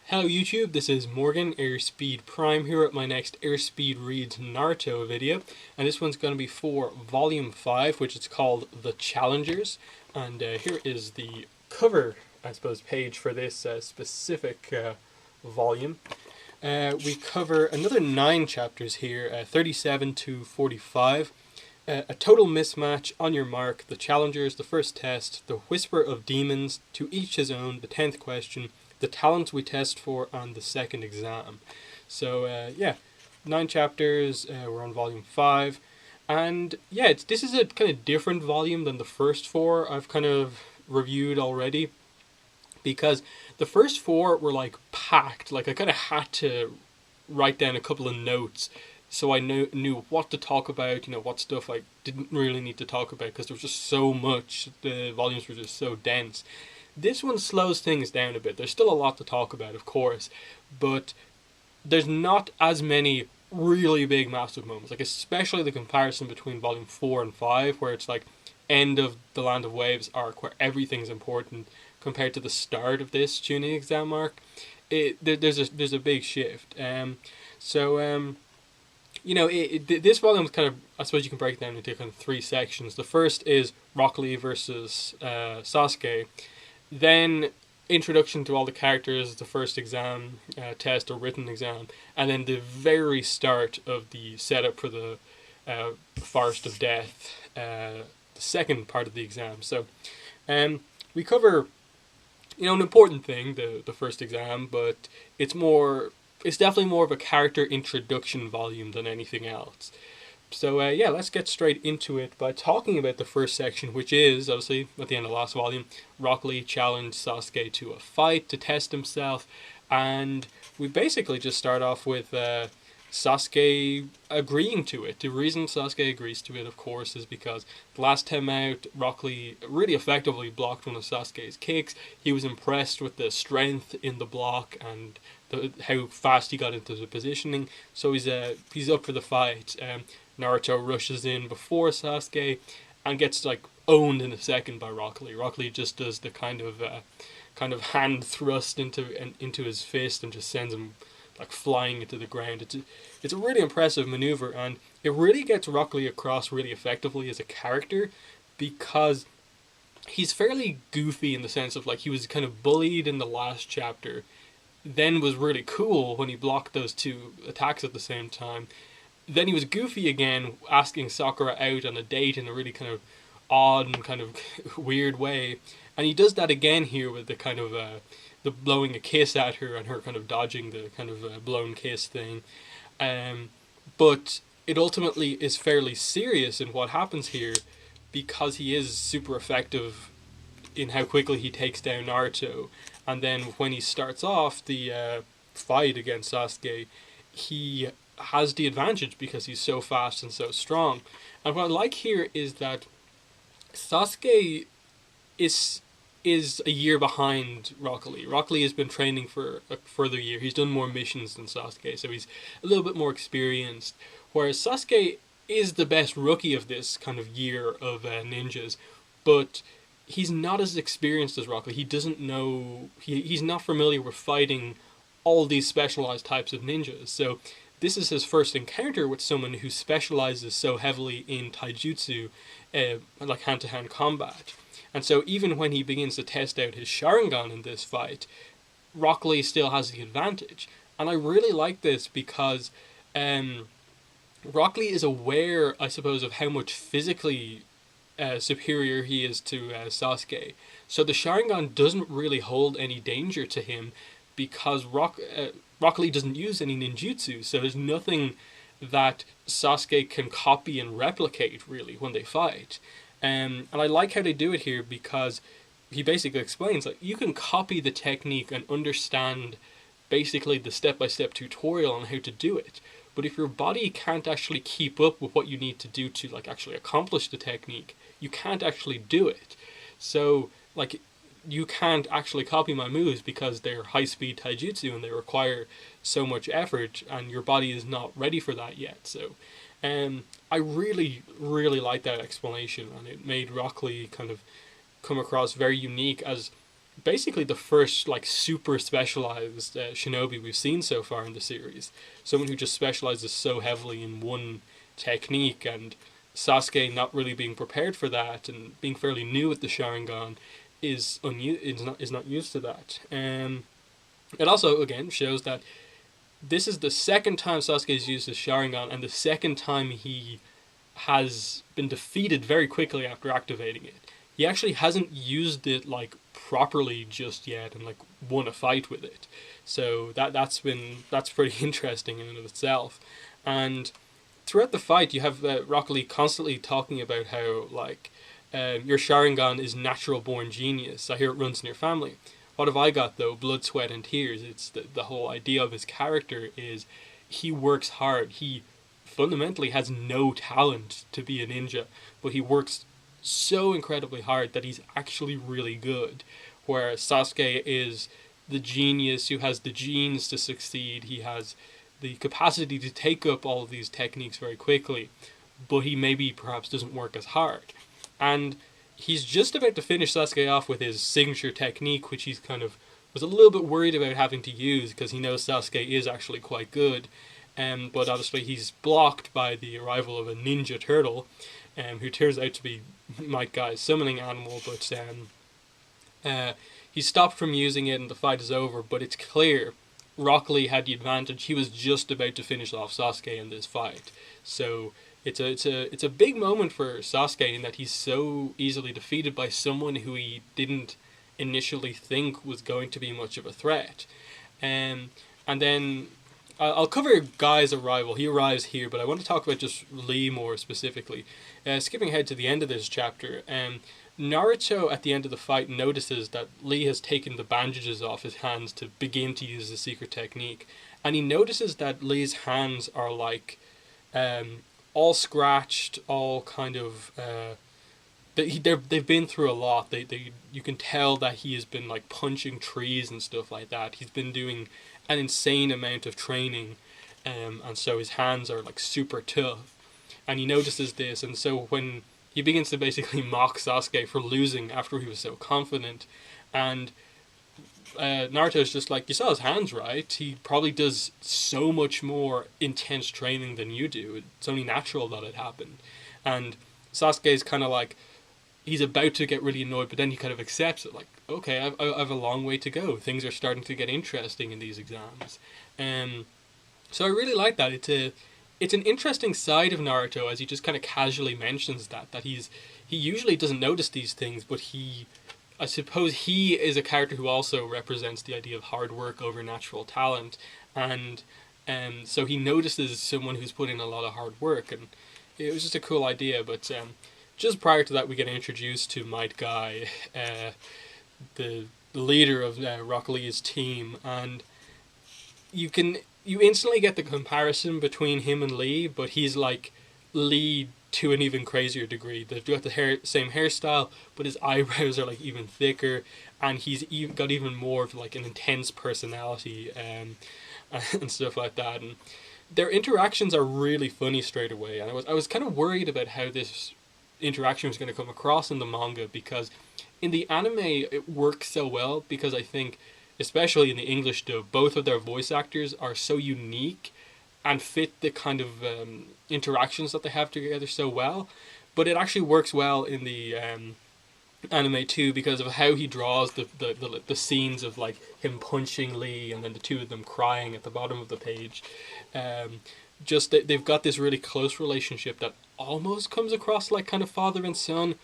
Hello YouTube, this is Morgan, Airspeed Prime, here at my next Airspeed Reads Naruto video, and this one's going to be for Volume 5, which is called The Challengers, and here is the cover, I suppose, page for this specific volume. We cover another 9 chapters here, 37 to 45. A total mismatch, on your mark, the challengers, the first test, the whisper of demons, to each his own, the 10th question, the talents we test for, and the second exam. So yeah, 9 chapters, we're on volume 5, and yeah, this is a kind of different volume than the first 4 I've kind of reviewed already, because the first 4 were like packed, like I kind of had to write down a couple of notes so I knew what to talk about, what stuff I didn't really need to talk about, because there was just so much, the volumes were just so dense. This one slows things down a bit. There's still a lot to talk about, of course, but there's not as many really big, massive moments, like especially the comparison between volume 4 and 5, where it's like end of the Land of Waves arc, where everything's important, compared to the start of this Chunin Exam arc. There's a big shift. This volume is kind of, I suppose you can break it down into kind of 3 sections. The first is Rock Lee versus Sasuke. Then introduction to all the characters, the first exam, test or written exam, and then the very start of the setup for the Forest of Death, the second part of the exam. So we cover, an important thing, the first exam, but it's definitely more of a character introduction volume than anything else. So yeah, let's get straight into it by talking about the first section, which is, obviously, at the end of the last volume, Rock Lee challenged Sasuke to a fight to test himself, and we basically just start off with Sasuke agreeing to it. The reason Sasuke agrees to it, of course, is because the last time out, Rock Lee really effectively blocked one of Sasuke's kicks. He was impressed with the strength in the block and how fast he got into the positioning, so he's up for the fight. Naruto rushes in before Sasuke and gets owned in a second by Rock Lee. Rock Lee just does the kind of hand thrust into his fist and just sends him flying into the ground. It's a really impressive maneuver, and it really gets Rock Lee across really effectively as a character, because he's fairly goofy in the sense of he was kind of bullied in the last chapter, then was really cool when he blocked those 2 attacks at the same time. Then he was goofy again, asking Sakura out on a date in a really kind of odd and kind of weird way. And he does that again here with the kind of the blowing a kiss at her and her kind of dodging the kind of blown kiss thing. But it ultimately is fairly serious in what happens here, because he is super effective in how quickly he takes down Naruto. And then when he starts off the fight against Sasuke, he has the advantage because he's so fast and so strong. And what I like here is that Sasuke is a year behind Rock Lee. Rock Lee has been training for a further year. He's done more missions than Sasuke, so he's a little bit more experienced. Whereas Sasuke is the best rookie of this kind of year of ninjas, but he's not as experienced as Rock Lee. He doesn't know, he's not familiar with fighting all these specialized types of ninjas. So this is his first encounter with someone who specializes so heavily in taijutsu, like hand-to-hand combat. And so even when he begins to test out his Sharingan in this fight, Rock Lee still has the advantage. And I really like this because Rock Lee is aware, I suppose, of how much physically superior he is to Sasuke. So the Sharingan doesn't really hold any danger to him, because Rock Lee doesn't use any ninjutsu, so there's nothing that Sasuke can copy and replicate, really, when they fight. And I like how they do it here, because he basically explains, you can copy the technique and understand basically the step-by-step tutorial on how to do it. But if your body can't actually keep up with what you need to do to actually accomplish the technique, you can't actually do it. So you can't actually copy my moves because they're high-speed taijutsu and they require so much effort, and your body is not ready for that yet. So I really, really like that explanation, and it made Rock Lee kind of come across very unique as basically the first like super specialized shinobi we've seen so far in the series. Someone who just specializes so heavily in one technique, and Sasuke not really being prepared for that and being fairly new at the Sharingan is not used to that. It also again shows that this is the second time Sasuke has used his Sharingan, and the second time he has been defeated very quickly after activating it. He actually hasn't used it like properly just yet and like won a fight with it. So that's pretty interesting in and of itself. And throughout the fight, you have Rock Lee constantly talking about how like your Sharingan is natural born genius. I hear it runs in your family. What have I got though? Blood, sweat, and tears. It's the whole idea of his character is he works hard. He fundamentally has no talent to be a ninja, but he works so incredibly hard that he's actually really good. Whereas Sasuke is the genius who has the genes to succeed. He has the capacity to take up all of these techniques very quickly, but he maybe perhaps doesn't work as hard. And he's just about to finish Sasuke off with his signature technique, which he's kind of was a little bit worried about having to use because he knows Sasuke is actually quite good. But obviously he's blocked by the arrival of a ninja turtle, who turns out to be Might Guy's summoning animal, but he's stopped from using it and the fight is over, but it's clear Rock Lee had the advantage. He was just about to finish off Sasuke in this fight. So it's a big moment for Sasuke in that he's so easily defeated by someone who he didn't initially think was going to be much of a threat. And then I'll cover Guy's arrival. He arrives here, but I want to talk about just Lee more specifically. Skipping ahead to the end of this chapter, Naruto at the end of the fight notices that Lee has taken the bandages off his hands to begin to use the secret technique. And he notices that Lee's hands are like all scratched, all kind of... they've been through a lot. You can tell that he has been like punching trees and stuff like that. He's been doing an insane amount of training, and so his hands are like super tough. And he notices this, and so when he begins to basically mock Sasuke for losing after he was so confident, and Naruto's just like, you saw his hands, right? He probably does so much more intense training than you do. It's only natural that it happened. And Sasuke's kind of like, he's about to get really annoyed, but then he kind of accepts it, like, okay, I have a long way to go. Things are starting to get interesting in these exams. So I really like that. It's an interesting side of Naruto, as he just kind of casually mentions that he usually doesn't notice these things, but I suppose he is a character who also represents the idea of hard work over natural talent, and so he notices someone who's put in a lot of hard work, and it was just a cool idea. But just prior to that, we get introduced to Might Guy, the leader of Rock Lee's team, and you instantly get the comparison between him and Lee, but he's like Lee to an even crazier degree. They've got the same hairstyle, but his eyebrows are like even thicker, and he's got even more of like an intense personality and stuff like that. And their interactions are really funny straight away. And I was kind of worried about how this interaction was going to come across in the manga, because in the anime it works so well, because I think, especially in the English dub, both of their voice actors are so unique and fit the kind of interactions that they have together so well. But it actually works well in the anime too, because of how he draws the scenes of like him punching Lee and then the two of them crying at the bottom of the page. Just that they've got this really close relationship that almost comes across like kind of father and son,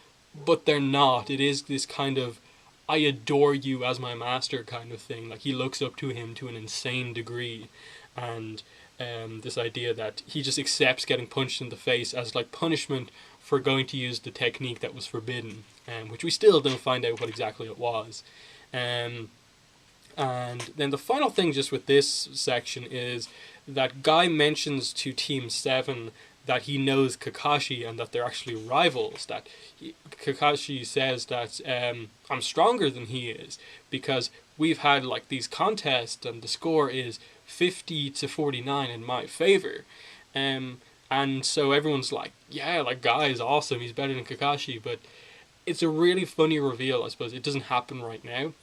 but they're not. It is this kind of I adore you as my master kind of thing. Like he looks up to him to an insane degree, and this idea that he just accepts getting punched in the face as like punishment for going to use the technique that was forbidden, which we still don't find out what exactly it was. And then the final thing just with this section is that Guy mentions to Team 7 that he knows Kakashi and that they're actually rivals. That Kakashi says that I'm stronger than he is because we've had like these contests and the score is 50-49 in my favor. And so everyone's like, yeah, like Guy is awesome, he's better than Kakashi. But it's a really funny reveal, I suppose. It doesn't happen right now,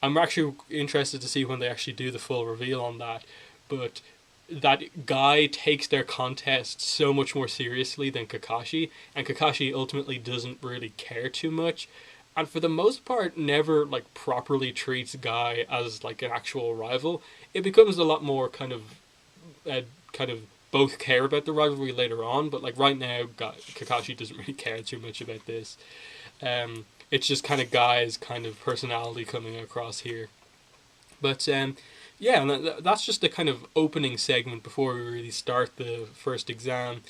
I'm actually interested to see when they actually do the full reveal on that. But that guy takes their contest so much more seriously than Kakashi, and Kakashi ultimately doesn't really care too much, and for the most part never like properly treats Guy as like an actual rival. It becomes a lot more uh, kind of both care about the rivalry later on, but like right now, Kakashi doesn't really care too much about this. It's just kind of Guy's kind of personality coming across here. But yeah, and that's just the kind of opening segment before we really start the first exam.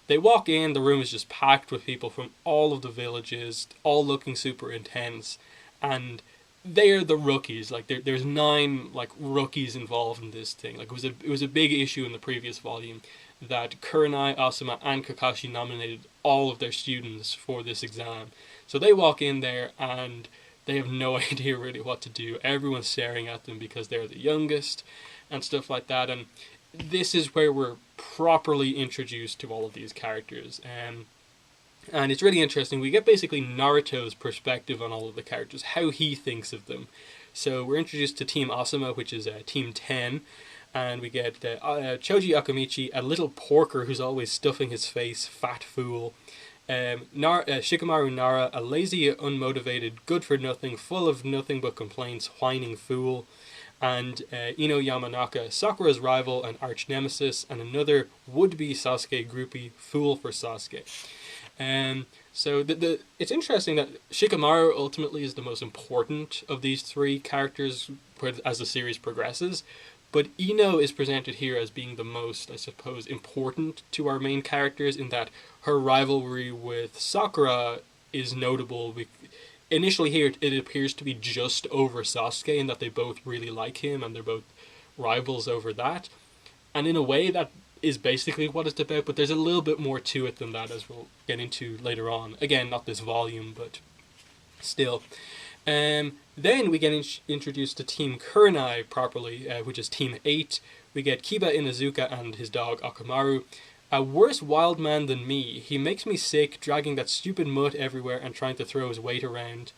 They walk in, the room is just packed with people from all of the villages, all looking super intense, and they are the rookies. Like there's 9 like rookies involved in this thing. Like it was a big issue in the previous volume that Kurenai, Asuma, and Kakashi nominated all of their students for this exam. So they walk in there and they have no idea really what to do. Everyone's staring at them because they're the youngest and stuff like that. And this is where we're properly introduced to all of these characters. And it's really interesting. We get basically Naruto's perspective on all of the characters, how he thinks of them. So we're introduced to Team Asuma, which is Team 10. And we get Choji Akamichi, a little porker who's always stuffing his face, fat fool. Shikamaru Nara, a lazy, unmotivated, good-for-nothing, full of nothing but complaints, whining fool. And Ino Yamanaka, Sakura's rival and arch-nemesis, and another would-be Sasuke groupie, fool for Sasuke. So it's interesting that Shikamaru ultimately is the most important of these 3 characters as the series progresses, but Ino is presented here as being the most, I suppose, important to our main characters in that her rivalry with Sakura is notable. Initially here, it appears to be just over Sasuke in that they both really like him and they're both rivals over that. And in a way, that is basically what it's about, but there's a little bit more to it than that, as we'll get into later on. Again, not this volume, but still. Then we get introduced to Team Kurenai properly, which is Team 8. We get Kiba Inuzuka and his dog Akamaru. A worse wild man than me. He makes me sick, dragging that stupid mutt everywhere and trying to throw his weight around.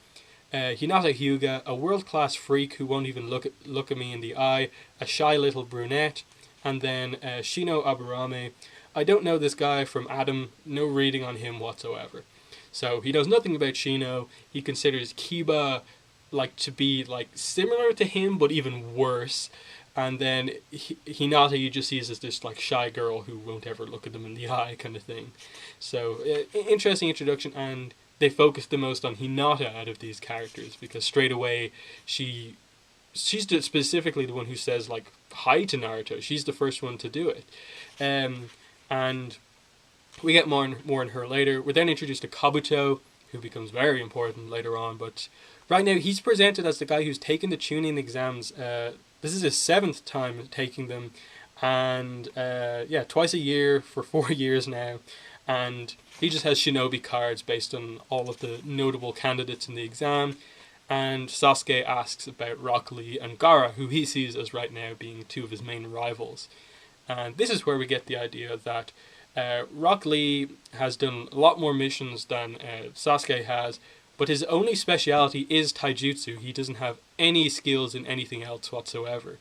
Hinata Hyuga, a world-class freak who won't even look at me in the eye. A shy little brunette. And then Shino Aburame. I don't know this guy from Adam, no reading on him whatsoever. So he knows nothing about Shino. He considers Kiba like to be like similar to him, but even worse. And then Hinata you just sees as this like shy girl who won't ever look at them in the eye kind of thing. So interesting introduction, and they focus the most on Hinata out of these characters because straight away she's specifically the one who says like hi to Naruto. She's the first one to do it. And we get more on her later. We're then introduced to Kabuto, who becomes very important later on. But right now, he's presented as the guy who's taken the Chunin exams. This is his 7th time taking them. And twice a year for 4 years now. And he just has shinobi cards based on all of the notable candidates in the exam. And Sasuke asks about Rock Lee and Gaara, who he sees as right now being 2 of his main rivals. And this is where we get the idea that Rock Lee has done a lot more missions than Sasuke has, but his only speciality is taijutsu. He doesn't have any skills in anything else whatsoever.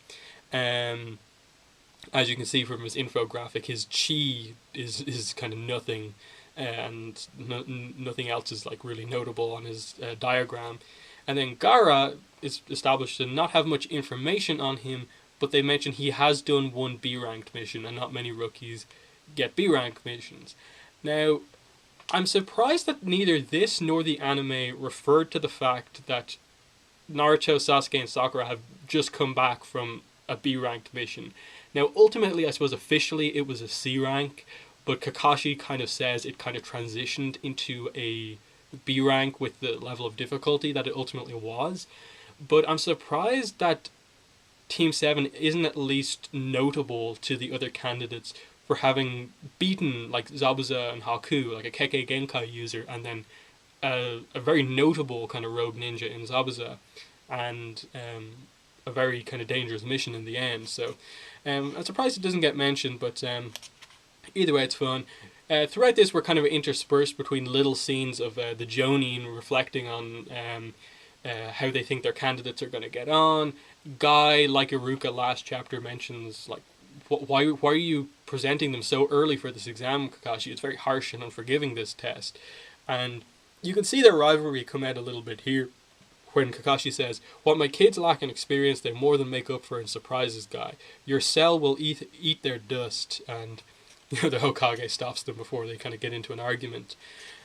As you can see from his infographic, his chi is kind of nothing, and nothing else is like really notable on his diagram. And then Gaara is established to not have much information on him, but they mention he has done 1 B-ranked mission, and not many rookies get B-rank missions. Now, I'm surprised that neither this nor the anime referred to the fact that Naruto, Sasuke, and Sakura have just come back from a B-ranked mission. Now, ultimately, I suppose officially it was a C-rank, but Kakashi kind of says it kind of transitioned into a B-rank with the level of difficulty that it ultimately was. But I'm surprised that Team 7 isn't at least notable to the other candidates for having beaten like Zabuza and Haku, like a Kekkei Genkai user, and then a very notable kind of rogue ninja in Zabuza, and a very kind of dangerous mission in the end. So I'm surprised it doesn't get mentioned, but either way it's fun. Throughout this we're kind of interspersed between little scenes of the Jonin reflecting on how they think their candidates are going to get on. Guy, like Iruka last chapter, mentions like, why are you presenting them so early for this exam, Kakashi? It's very harsh and unforgiving, this test. And you can see their rivalry come out a little bit here when Kakashi says, "What my kids lack in experience, they more than make up for in surprises, Guy. Your cell will eat their dust." And the Hokage stops them before they kind of get into an argument.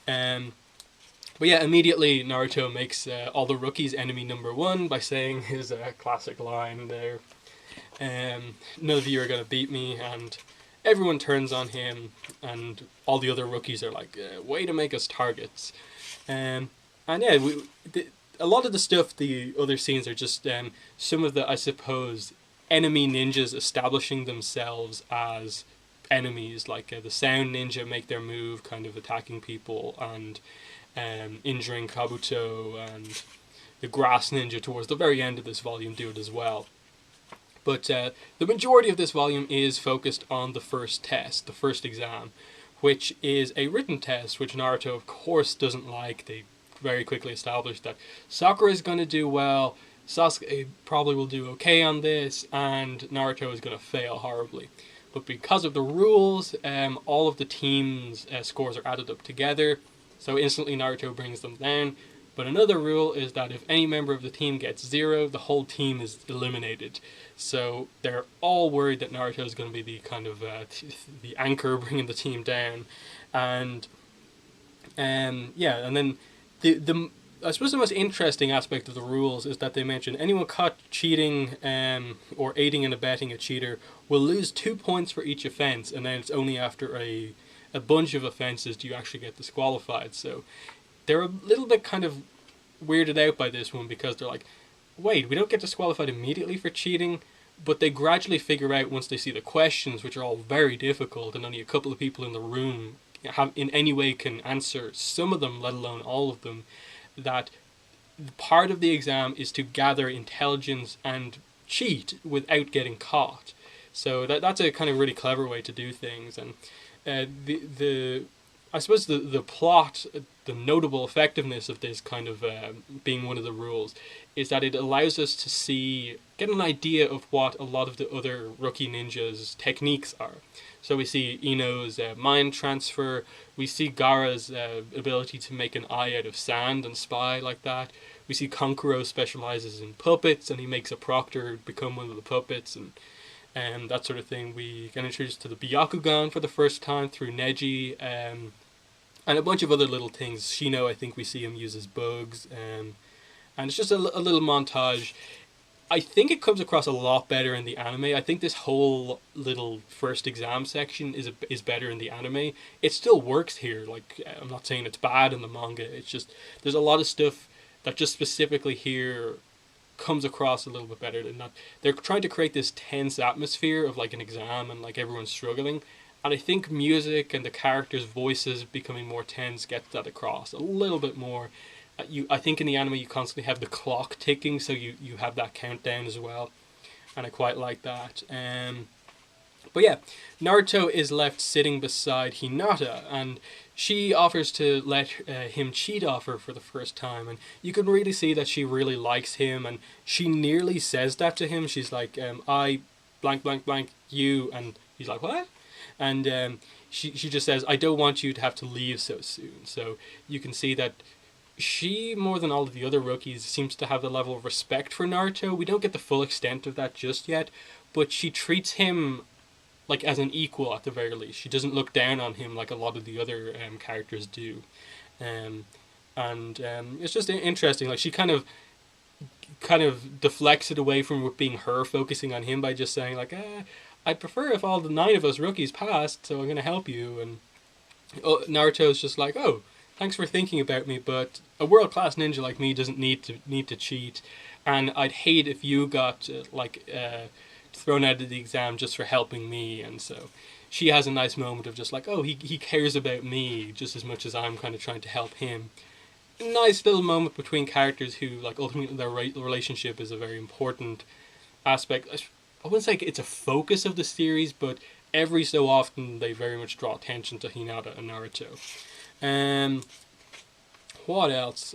But yeah, immediately Naruto makes all the rookies enemy number one by saying his classic line there. None of you are going to beat me, and everyone turns on him, and all the other rookies are like, way to make us targets. And yeah, a lot of the stuff, the other scenes are just some of the, I suppose, enemy ninjas establishing themselves as enemies, like the sound ninja make their move, kind of attacking people, and injuring Kabuto, and the grass ninja towards the very end of this volume do it as well. But the majority of this volume is focused on the first test, the first exam, which is a written test, which Naruto, of course, doesn't like. They very quickly established that Sakura is going to do well, Sasuke probably will do okay on this, and Naruto is going to fail horribly. But because of the rules, all of the team's scores are added up together, so instantly Naruto brings them down. But another rule is that if any member of the team gets 0, the whole team is eliminated. So they're all worried that Naruto is going to be the kind of the anchor bringing the team down. And yeah, and then the I suppose the most interesting aspect of the rules is that they mention anyone caught cheating or aiding and abetting a cheater will lose 2 points for each offense, and then it's only after a bunch of offenses do you actually get disqualified. So they're a little bit kind of weirded out by this one, because they're like, wait, we don't get disqualified immediately for cheating, but they gradually figure out once they see the questions, which are all very difficult and only a couple of people in the room have in any way can answer some of them, let alone all of them, that part of the exam is to gather intelligence and cheat without getting caught. So that's a kind of really clever way to do things. And I suppose the plot, the notable effectiveness of this kind of being one of the rules is that it allows us to get an idea of what a lot of the other rookie ninjas' techniques are. So we see Ino's mind transfer, we see Gaara's ability to make an eye out of sand and spy like that. We see Kankuro specializes in puppets, and he makes a proctor become one of the puppets, and that sort of thing. We get introduced to the Byakugan for the first time through Neji, and a bunch of other little things. Shino, I think we see him use his bugs, and it's just a little montage. I think it comes across a lot better in the anime. I think this whole little first exam section is better in the anime. It still works here. Like, I'm not saying it's bad in the manga. It's just there's a lot of stuff that just specifically here comes across a little bit better than that. They're trying to create this tense atmosphere of like an exam and like everyone's struggling. And I think music and the characters' voices becoming more tense gets that across a little bit more. I think in the anime you constantly have the clock ticking, so you have that countdown as well, and I quite like that. But yeah, Naruto is left sitting beside Hinata, and she offers to let him cheat off her for the first time, and you can really see that she really likes him, and she nearly says that to him. She's like, I blank blank blank you, and he's like, what? And she just says, I don't want you to have to leave so soon. So you can see that she, more than all of the other rookies, seems to have the level of respect for Naruto. We don't get the full extent of that just yet, but she treats him like as an equal at the very least. She doesn't look down on him like a lot of the other characters do. And it's just interesting. Like, she kind of deflects it away from it being her focusing on him by just saying like, I'd prefer if all the 9 of us rookies passed, so I'm going to help you. And Naruto's just like, oh, thanks for thinking about me, but a world-class ninja like me doesn't need to cheat, and I'd hate if you got thrown out of the exam just for helping me. And so she has a nice moment of just like, oh, he cares about me just as much as I'm kind of trying to help him. A nice little moment between characters who, like, ultimately their relationship is a very important aspect. I wouldn't say it's a focus of the series, but every so often they very much draw attention to Hinata and Naruto. What else?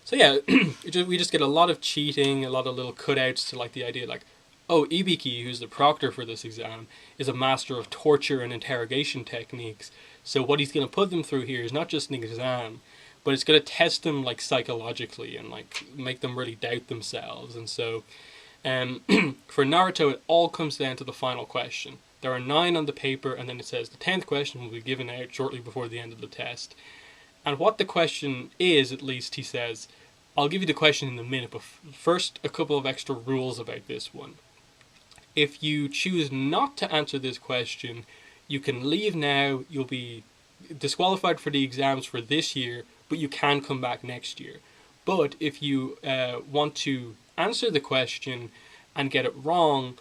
So yeah, we just get a lot of cheating, a lot of little cutouts to like the idea like, oh, Ibiki, who's the proctor for this exam, is a master of torture and interrogation techniques. So what he's going to put them through here is not just an exam, but it's going to test them like psychologically and like make them really doubt themselves. And so, for Naruto, it all comes down to the final question. There are 9 on the paper, and then it says the 10th question will be given out shortly before the end of the test. And what the question is, at least, he says, I'll give you the question in a minute, but first, a couple of extra rules about this one. If you choose not to answer this question, you can leave now, you'll be disqualified for the exams for this year, but you can come back next year. But if you want to answer the question and get it wrong,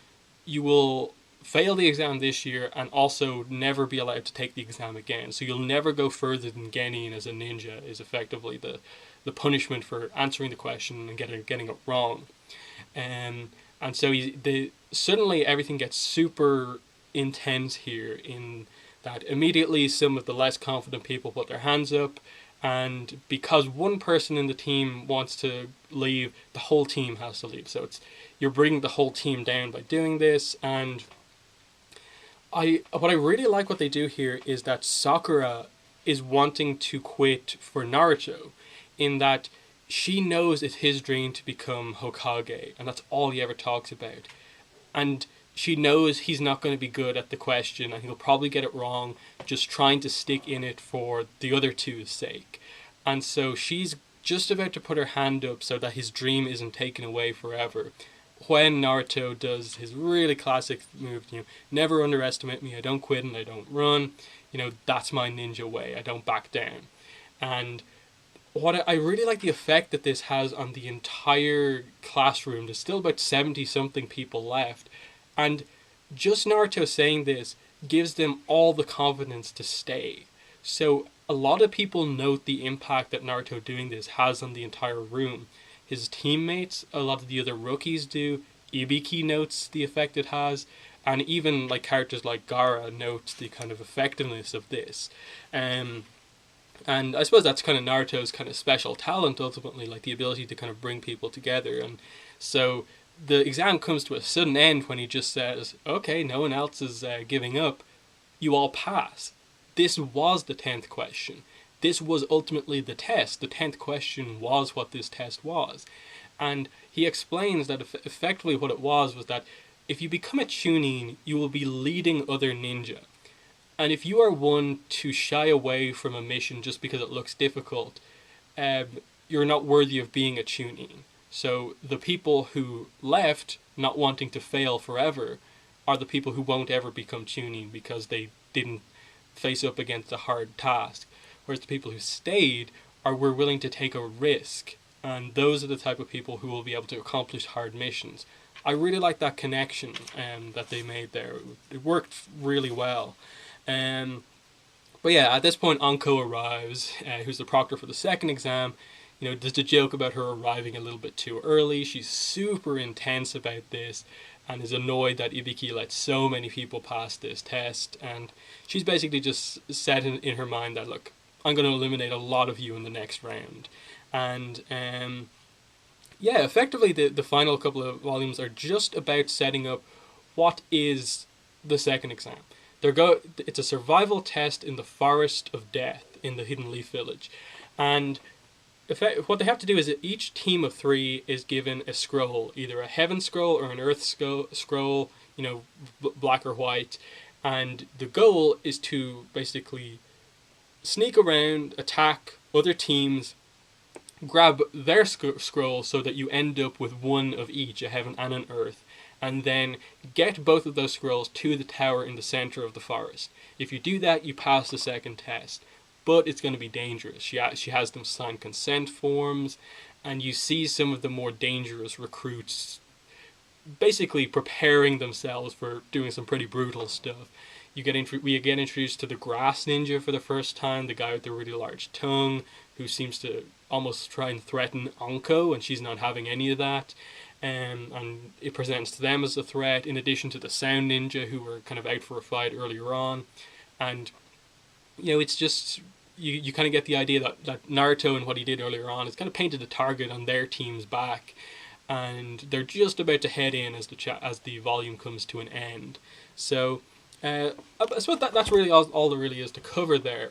you will fail the exam this year and also never be allowed to take the exam again. So you'll never go further than Genin as a ninja is effectively the punishment for answering the question and getting it wrong. And so suddenly everything gets super intense here in that immediately some of the less confident people put their hands up, and because one person in the team wants to leave, the whole team has to leave. So you're bringing the whole team down by doing this. And what I really like what they do here is that Sakura is wanting to quit for Naruto, in that she knows it's his dream to become Hokage, and that's all he ever talks about. And she knows he's not going to be good at the question, and he'll probably get it wrong, just trying to stick in it for the other two's sake. And so she's just about to put her hand up so that his dream isn't taken away forever, when Naruto does his really classic move, never underestimate me, I don't quit and I don't run, that's my ninja way, I don't back down. And what I really like the effect that this has on the entire classroom. There's still about 70 something people left, and just Naruto saying this gives them all the confidence to stay. So a lot of people note the impact that Naruto doing this has on the entire room. His teammates, a lot of the other rookies do. Ibiki notes the effect it has, and even like characters like Gaara notes the kind of effectiveness of this. And I suppose that's kind of Naruto's kind of special talent ultimately, like the ability to kind of bring people together. And so the exam comes to a sudden end when he just says, okay, no one else is giving up, you all pass. This was the 10th question. This was ultimately the test. The 10th question was what this test was. And he explains that effectively what it was that if you become a Chunin, you will be leading other ninja. And if you are one to shy away from a mission just because it looks difficult, you're not worthy of being a Chunin. So the people who left, not wanting to fail forever, are the people who won't ever become Chunin because they didn't face up against a hard task. Whereas the people who stayed were willing to take a risk, and those are the type of people who will be able to accomplish hard missions. I really like that connection that they made there. It worked really well. But yeah, at this point, Anko arrives, who's the proctor for the second exam. There's a joke about her arriving a little bit too early. She's super intense about this and is annoyed that Ibiki let so many people pass this test. And she's basically just said in her mind that, look, I'm going to eliminate a lot of you in the next round. And yeah, effectively the final couple of volumes are just about setting up what is the second exam. It's a survival test in the Forest of Death in the Hidden Leaf Village. And what they have to do is that each team of 3 is given a scroll, either a heaven scroll or an earth scroll, black or white. And the goal is to basically sneak around, attack other teams, grab their scroll so that you end up with one of each, a heaven and an earth, and then get both of those scrolls to the tower in the center of the forest. If you do that, you pass the second test. But it's going to be dangerous. She has them sign consent forms, and you see some of the more dangerous recruits basically preparing themselves for doing some pretty brutal stuff. We get introduced to the grass ninja for the first time, the guy with the really large tongue, who seems to almost try and threaten Anko, and she's not having any of that. And it presents to them as a threat, in addition to the sound ninja, who were kind of out for a fight earlier on. And it's just, you kind of get the idea that Naruto and what he did earlier on is kind of painted a target on their team's back, and they're just about to head in as the volume comes to an end. So I suppose that's really all there really is to cover there.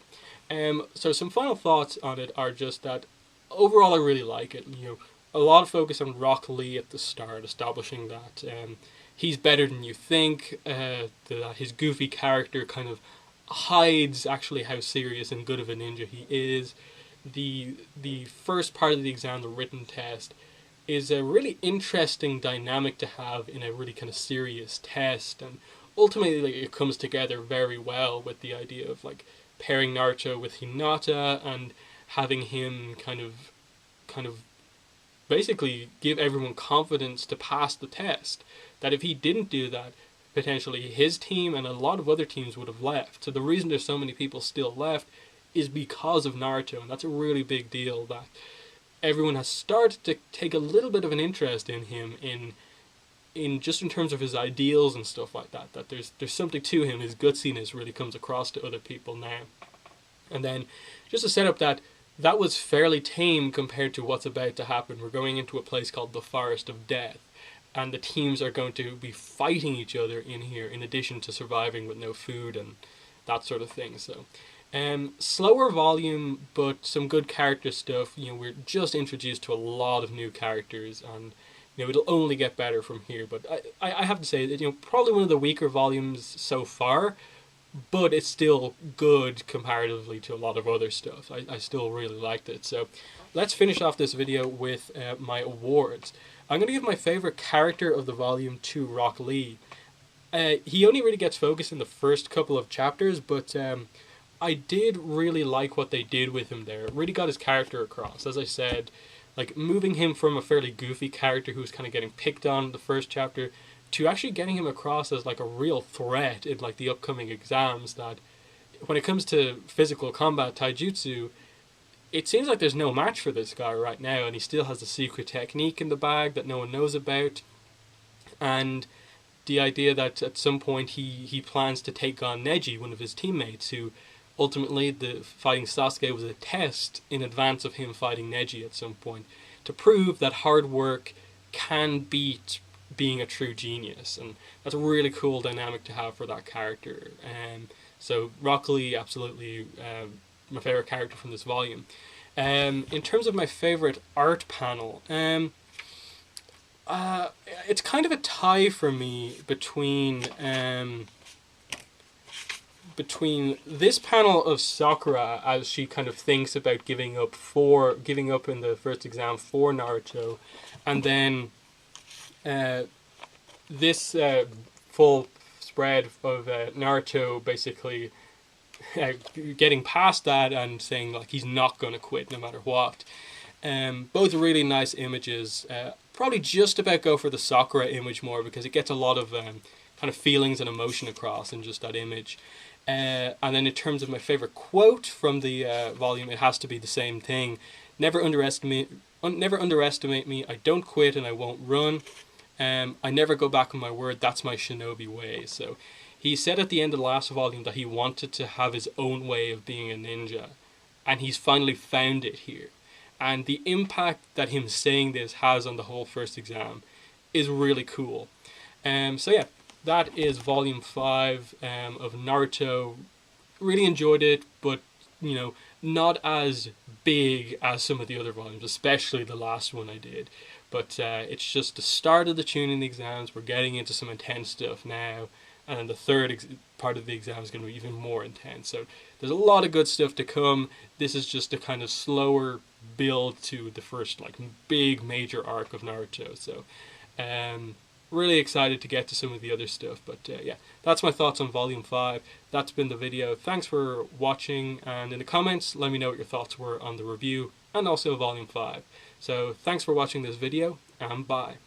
So some final thoughts on it are just that overall I really like it. A lot of focus on Rock Lee at the start, establishing that he's better than you think. That his goofy character kind of hides actually how serious and good of a ninja he is. The first part of the exam, the written test, is a really interesting dynamic to have in a really kind of serious test, and ultimately it comes together very well with the idea of like pairing Naruto with Hinata and having him kind of basically give everyone confidence to pass the test. That if he didn't do that, potentially his team and a lot of other teams would have left. So the reason there's so many people still left is because of Naruto, and that's a really big deal, that everyone has started to take a little bit of an interest in him in just in terms of his ideals and stuff like that. That there's something to him. His gutsiness really comes across to other people now. And then just to set up that was fairly tame compared to what's about to happen. We're going into a place called the Forest of Death, and the teams are going to be fighting each other in here, in addition to surviving with no food and that sort of thing. So slower volume, but some good character stuff. We're just introduced to a lot of new characters, and it'll only get better from here. But I have to say that probably one of the weaker volumes so far, but it's still good comparatively to a lot of other stuff. I still really liked it. So let's finish off this video with my awards. I'm going to give my favorite character of the volume to Rock Lee. He only really gets focused in the first couple of chapters, but I did really like what they did with him there. It really got his character across. As I said, like moving him from a fairly goofy character who was kind of getting picked on in the first chapter to actually getting him across as like a real threat in like the upcoming exams. That when it comes to physical combat taijutsu, it seems like there's no match for this guy right now, and he still has a secret technique in the bag that no one knows about. And the idea that at some point he plans to take on Neji, one of his teammates, who ultimately the fighting Sasuke was a test in advance of him fighting Neji at some point, to prove that hard work can beat being a true genius. And that's a really cool dynamic to have for that character. So Rock Lee, absolutely my favorite character from this volume. In terms of my favorite art panel, it's kind of a tie for me between this panel of Sakura as she kind of thinks about giving up in the first exam for Naruto, and then this full spread of Naruto basically getting past that and saying like he's not going to quit no matter what. Both really nice images. Probably just about go for the Sakura image more, because it gets a lot of kind of feelings and emotion across in just that image. And then in terms of my favorite quote from the volume, it has to be the same thing. Never underestimate me. I don't quit and I won't run. I never go back on my word. That's my shinobi way. So he said at the end of the last volume that he wanted to have his own way of being a ninja, and he's finally found it here. And the impact that him saying this has on the whole first exam is really cool. So yeah, that is volume 5 of Naruto. Really enjoyed it, but not as big as some of the other volumes, especially the last one I did. But it's just the start of the Chunin exams. We're getting into some intense stuff now, and then the third part of the exam is going to be even more intense. So there's a lot of good stuff to come. This is just a kind of slower build to the first like big major arc of Naruto. So really excited to get to some of the other stuff. But yeah, that's my thoughts on volume 5. That's been the video. Thanks for watching, and in the comments let me know what your thoughts were on the review and also volume 5. So thanks for watching this video, and bye.